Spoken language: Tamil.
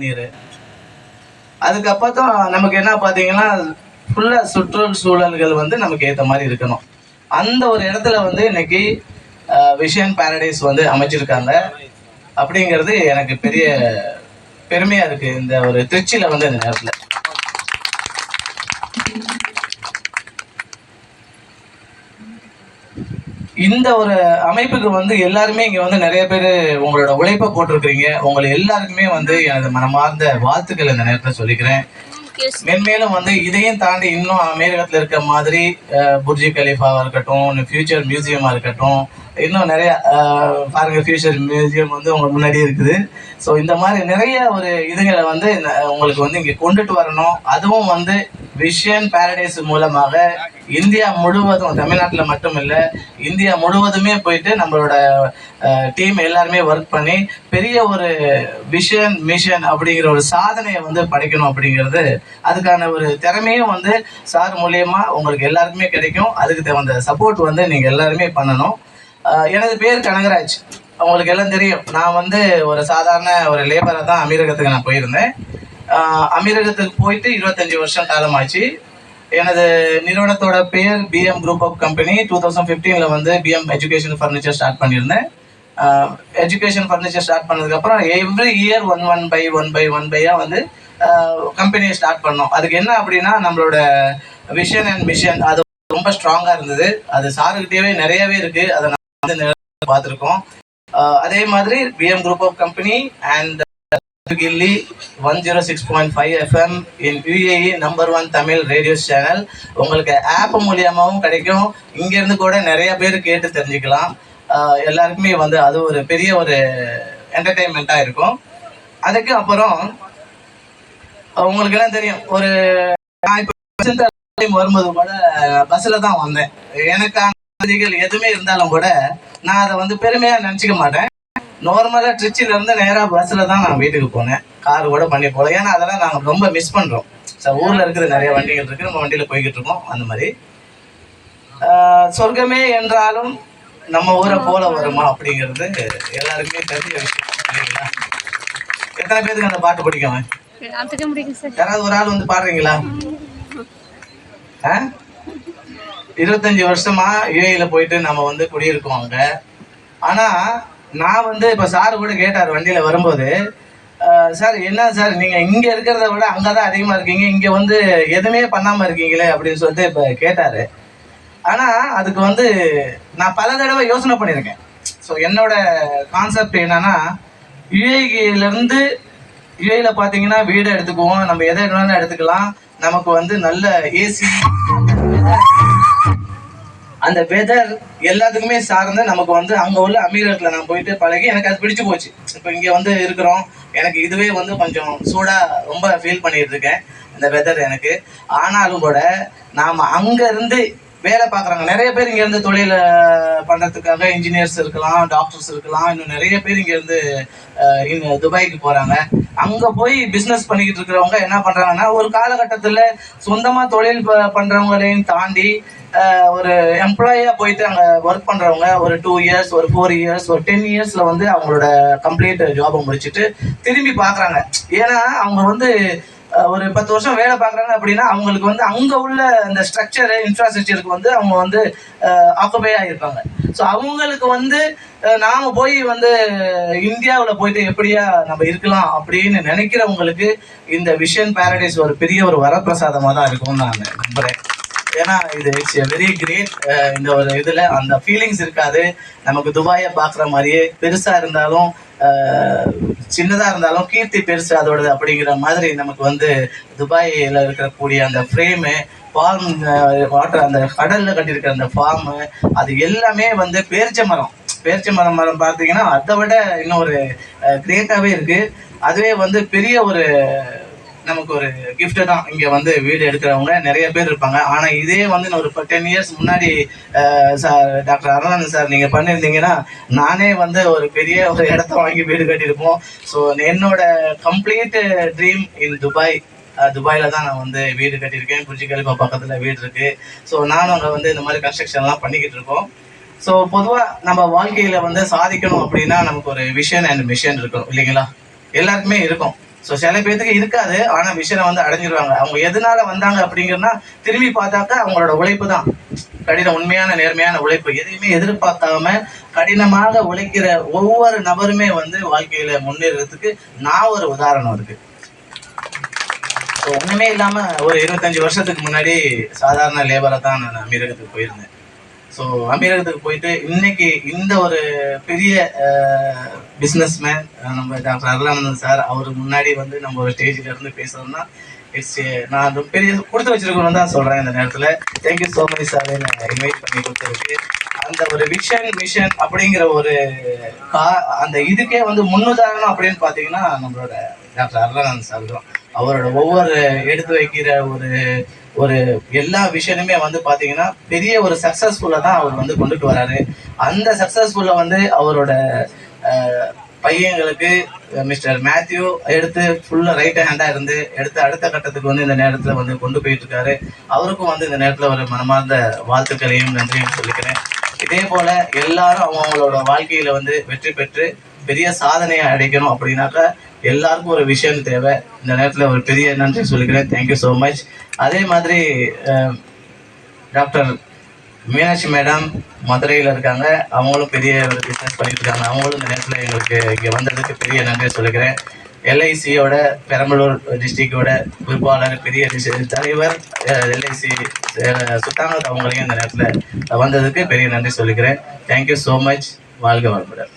நீர். அதுக்கப்புறம் தான் நமக்கு என்ன பார்த்தீங்கன்னா ஃபுல்லாக சுற்றுச்சூழல்கள் வந்து நமக்கு ஏற்ற மாதிரி இருக்கணும். அந்த ஒரு இடத்துல வந்து இன்னைக்கு விஷன் பாரடைஸ் வந்து அமைச்சிருக்காங்க அப்படிங்கிறது எனக்கு பெரிய பெருமையாக இருக்குது. இந்த ஒரு திருச்சியில் வந்து இந்த நேரத்தில் இந்த ஒரு அமைப்புக்கு வந்து எல்லாருமே இங்கே வந்து நிறைய பேர் உங்களோட உழைப்பை போட்டிருக்கிறீங்க. உங்களை எல்லாருக்குமே வந்து எனது மனமார்ந்த வாழ்த்துக்கள் இந்த நேரத்தில் சொல்லிக்கிறேன். மென்மேலும் வந்து இதையும் தாண்டி இன்னும் அமெரிக்கத்தில் இருக்க மாதிரி புர்ஜி கலீஃபாவாக இருக்கட்டும், ஃபியூச்சர் மியூசியமாக இருக்கட்டும், இன்னும் நிறைய பாருங்க ஃபியூச்சர் மியூசியம் வந்து உங்களுக்கு முன்னாடியே இருக்குது. ஸோ இந்த மாதிரி நிறைய ஒரு இதுகளை வந்து உங்களுக்கு வந்து இங்கே கொண்டுட்டு வரணும். அதுவும் வந்து விஷன் பாரடைஸ் மூலமாக இந்தியா முழுவதும், தமிழ்நாட்டில் மட்டும் இல்லை இந்தியா முழுவதுமே போயிட்டு நம்மளோட டீம் எல்லாருமே ஒர்க் பண்ணி பெரிய ஒரு விஷன் மிஷன் அப்படிங்கிற ஒரு சாதனையை வந்து படைக்கணும். அப்படிங்கிறது அதுக்கான ஒரு திறமையும் வந்து சார் மூலியமா உங்களுக்கு எல்லாருக்குமே கிடைக்கும். அதுக்கு தகுந்த சப்போர்ட் வந்து நீங்கள் எல்லாருமே பண்ணணும். எனது பேர் கனகராஜ், உங்களுக்கு எல்லாம் தெரியும். நான் வந்து ஒரு சாதாரண ஒரு லேபராக தான் அமீரகத்துக்கு நான் போயிருந்தேன். அமீரகத்துக்கு போயிட்டு 25 வருஷம் காலமாச்சு. எனது நிறுவனத்தோட பேர் பிஎம் குரூப் ஆஃப் கம்பெனி. 2015 வந்து பிஎம் எஜுகேஷன் ஃபர்னிச்சர் ஸ்டார்ட் பண்ணியிருந்தேன். எஜுகேஷன் ஃபர்னிச்சர் ஸ்டார்ட் பண்ணதுக்கப்புறம் எவ்ரி இயர் ஒன் பையாக வந்து கம்பெனியை ஸ்டார்ட் பண்ணோம். அதுக்கு என்ன அப்படின்னா நம்மளோட விஷன் அண்ட் மிஷன் அது ரொம்ப ஸ்ட்ராங்காக இருந்தது. அது சாருக்கிட்டேவே நிறையவே இருக்குது. அதை நான் வந்து பார்த்துருக்கோம். அதே மாதிரி PM group of company and Gilli 106.5 FM in UAE number 1 தமிழ் ரேடியோ சேனல். உங்களுக்கு ஆப் மூலியமாகவும் கிடைக்கும். இங்கேருந்து கூட நிறைய பேர் கேட்டு தெரிஞ்சுக்கலாம். எல்லாருக்குமே வந்து அது ஒரு பெரிய ஒரு என்டர்டெயின்மெண்ட்டாக இருக்கும். அதுக்கு அப்புறம் உங்களுக்கு எல்லாம் தெரியும், ஒரு வரும்போது கூட பஸ்ஸில் தான் வந்தேன். எனக்கான வசதிகள் எதுவுமே இருந்தாலும் கூட நான் அதை வந்து பெருமையாக நினச்சிக்க மாட்டேன். நார்மலாக ட்ரிச்சிலேருந்து நேராக பஸ்ஸில் தான் நான் வீட்டுக்கு போனேன். கார் கூட பண்ணி போகல. ஏன்னா அதெல்லாம் நாங்கள் ரொம்ப மிஸ் பண்ணுறோம். சார் ஊரில் இருக்கிற நிறைய வண்டிகள் இருக்குது, நம்ம வண்டியில் போய்கிட்டு இருக்கோம். அந்த மாதிரி சொர்க்கமே என்றாலும் நம்ம ஊரை போல வருமா அப்படிங்கிறது எல்லாருக்குமே தெரிஞ்ச விஷயம் இல்லைங்களா? எத்தனை பேருக்கு அந்த பாட்டு பிடிக்கும்? யாராவது ஒரு ஆள் வந்து பாடுறீங்களா? 25 வருஷமா யுஏஇல போயிட்டு நம்ம வந்து குடியிருக்கோம் அங்க. ஆனா நான் வந்து இப்ப சார் கூட கேட்டார் வண்டியில வரும்போது, சார் என்ன சார் நீங்க இங்க இருக்கிறத விட அங்கதான் அதிகமா இருக்கீங்க, இங்க வந்து எதுவுமே பண்ணாம இருக்கீங்களே அப்படின்னு சொல்லிட்டு இப்ப கேட்டாரு. ஆனா அதுக்கு வந்து நான் பல தடவை யோசனை பண்ணியிருக்கேன். ஸோ என்னோட கான்செப்ட் என்னன்னா, யுஏஇலேருந்து யுஏஇல பார்த்தீங்கன்னா வீடு எடுத்துக்குவோம், நம்ம எதை வேணாலும் எடுத்துக்கலாம். நமக்கு வந்து நல்ல ஏசி, அந்த வெதர் எல்லாத்துக்குமே சார்ந்து நமக்கு வந்து அங்கே உள்ள அமீரகத்தில் நான் போயிட்டு பழகி எனக்கு அது பிடிச்சு போச்சு. இப்போ இங்கே வந்து இருக்கிறோம், எனக்கு இதுவே வந்து கொஞ்சம் சூடாக ரொம்ப ஃபீல் பண்ணிட்டு இருக்கேன் இந்த வெதர் எனக்கு. ஆனாலும் கூட நாம் அங்கேருந்து வேலை பார்க்குறாங்க நிறைய பேர் இங்கேருந்து தொழில் பண்ணுறதுக்காக இன்ஜினியர்ஸ் இருக்கலாம், டாக்டர்ஸ் இருக்கலாம், இன்னும் நிறைய பேர் இங்கேருந்து துபாய்க்கு போகிறாங்க. அங்கே போய் பிஸ்னஸ் பண்ணிக்கிட்டு இருக்கிறவங்க என்ன பண்ணுறாங்கன்னா, ஒரு காலகட்டத்தில் சொந்தமாக தொழில் பண்ணுறவங்களையும் தாண்டி ஒரு எம்ப்ளாயியாக போயிட்டு அங்கே ஒர்க் பண்ணுறவங்க ஒரு 2 இயர்ஸ், ஒரு 4 இயர்ஸ், ஒரு 10 இயர்ஸில் வந்து அவங்களோட கம்ப்ளீட் ஜாபை முடிச்சுட்டு திரும்பி பார்க்குறாங்க. ஏன்னா அவங்க வந்து ஒரு 10 வருஷம் வேலை பார்க்குறாங்க அப்படின்னா அவங்களுக்கு வந்து அங்கே உள்ள அந்த ஸ்ட்ரக்சரு இன்ஃப்ராஸ்ட்ரக்சருக்கு வந்து அவங்க வந்து ஆக்குபை ஆகியிருப்பாங்க. ஸோ அவங்களுக்கு வந்து நாம் போய் வந்து இந்தியாவில் போயிட்டு எப்படியா நம்ம இருக்கலாம் அப்படின்னு நினைக்கிறவங்களுக்கு இந்த விஷன் பாரடைஸ் ஒரு பெரிய ஒரு வரப்பிரசாதமாக தான் இருக்கும்னு நான் நம்புகிறேன். ஏன்னா இது இட்ஸ் எ வெரி கிரேட். இந்த ஒரு இதில் அந்த ஃபீலிங்ஸ் இருக்காது. நமக்கு துபாயை பார்க்குற மாதிரியே பெருசாக இருந்தாலும் சின்னதாக இருந்தாலும் கீர்த்தி பெருசு அதோடது அப்படிங்கிற மாதிரி நமக்கு வந்து துபாயில் இருக்கக்கூடிய அந்த ஃப்ரேமு, ஃபார்ம், வாட்டர், அந்த கடலில் கட்டியிருக்கிற அந்த ஃபார்மு, அது எல்லாமே வந்து பேரிச்சை மரம் பார்த்தீங்கன்னா அதை விட இன்னும் ஒரு கிரேட்டாகவே இருக்குது. அதுவே வந்து பெரிய ஒரு நமக்கு ஒரு கிஃப்ட்டு தான். இங்கே வந்து வீடு எடுக்கிறவங்க நிறைய பேர் இருப்பாங்க. ஆனால் இதே வந்து ஒரு 10 இயர்ஸ் முன்னாடி சார் டாக்டர் அருணானந்த் சார் நீங்கள் பண்ணியிருந்தீங்கன்னா நானே வந்து ஒரு பெரிய ஒரு இடத்த வாங்கி வீடு கட்டியிருப்போம். ஸோ என்னோட கம்ப்ளீட் ட்ரீம் இன் துபாயில் தான் நான் வந்து வீடு கட்டியிருக்கேன். புர்ஜ் கலீஃபா பக்கத்தில் வீடு இருக்குது. ஸோ நானும் அங்கே வந்து இந்த மாதிரி கன்ஸ்ட்ரக்ஷன்லாம் பண்ணிக்கிட்டு இருக்கோம். ஸோ பொதுவாக நம்ம வாழ்க்கையில் வந்து சாதிக்கணும் அப்படின்னா நமக்கு ஒரு விஷன் அண்ட் மிஷன் இருக்கணும் இல்லைங்களா? எல்லாருக்குமே இருக்கும். ஸோ சில பேர்த்துக்கு இருக்காது, ஆனால் விஷனை வந்து அடைஞ்சிருவாங்க. அவங்க எதனால வந்தாங்க அப்படிங்கிறனா திரும்பி பார்த்தாக்கா அவங்களோட உழைப்பு தான், கடின உண்மையான நேர்மையான உழைப்பு. எதையுமே எதிர்பார்க்காம கடினமாக உழைக்கிற ஒவ்வொரு நபருமே வந்து வாழ்க்கையில முன்னேறதுக்கு நான் ஒரு உதாரணம் இருக்கு. ஸோ ஒன்றுமே இல்லாமல் ஒரு 25 வருஷத்துக்கு முன்னாடி சாதாரண லேபரை தான் நான் அமீரகத்துக்கு போயிருந்தேன். ஸோ அமீரகத்துக்கு போயிட்டு இன்னைக்கு இந்த ஒரு பெரிய பிஸ்னஸ்மேன் நம்ம டாக்டர் அருளானந்தன் சார் அவர் முன்னாடி வந்து நம்ம ஒரு ஸ்டேஜில் இருந்து பேசுகிறோம்னா நான் பெரிய கொடுத்து வச்சிருக்கணும்னு தான் சொல்கிறேன் இந்த நேரத்தில். தேங்க்யூ ஸோ மச் சார் என்னை இன்வைட் பண்ணி கொடுத்ததுக்கு. அந்த ஒரு மிஷன் அப்படிங்கிற ஒரு அந்த இதுக்கே வந்து முன்னுதாரணம் அப்படின்னு பார்த்தீங்கன்னா நம்மளோட டாக்டர் அருளானந்தன் சார் தான். அவரோட ஒவ்வொரு எடுத்து வைக்கிற ஒரு ஒரு எல்லா விஷயமுமே வந்து பார்த்தீங்கன்னா பெரிய ஒரு சக்ஸஸ்ஃபுல்லாக தான் அவர் வந்து கொண்டுட்டு வராரு. அந்த சக்ஸஸ்ஃபுல்லை வந்து அவரோட பையங்களுக்கு மிஸ்டர் மேத்யூ எடுத்து ஃபுல்லாக ரைட் ஹேண்டாக இருந்து எடுத்து அடுத்த கட்டத்துக்கு வந்து இந்த நேரத்தில் வந்து கொண்டு போயிட்டு இருக்காரு. அவருக்கும் வந்து இந்த நேரத்தில் ஒரு மனமார்ந்த வாழ்த்துக்களையும் நன்றியும் சொல்லிக்கிறேன். இதே போல எல்லாரும் அவங்களோட வாழ்க்கையில வந்து வெற்றி பெற்று பெரிய சாதனையை அடைக்கணும் அப்படின்னாக்கா எல்லாருக்கும் ஒரு விஷயம் தேவை. இந்த நேரத்தில் ஒரு பெரிய நன்றி சொல்லிக்கிறேன். Thank you so much. அதே மாதிரி டாக்டர் மீனாட்சி மேடம் மதுரையில் இருக்காங்க, அவங்களும் பெரிய ஒரு பிஸ்னஸ் பண்ணிட்டு இருக்காங்க. அவங்களும் இந்த நேரத்தில் எங்களுக்கு இங்கே வந்ததுக்கு பெரிய நன்றி சொல்லிக்கிறேன். எல்ஐசியோட பெரம்பலூர் டிஸ்ட்ரிக்டோட பொறுப்பாளர் பெரிய தலைவர் எல்ஐசி சுத்தாங்கத் அவங்களையும் இந்த நேரத்தில் வந்ததுக்கு பெரிய நன்றி சொல்லிக்கிறேன். Thank you so much. வாழ்க வளமுடன்.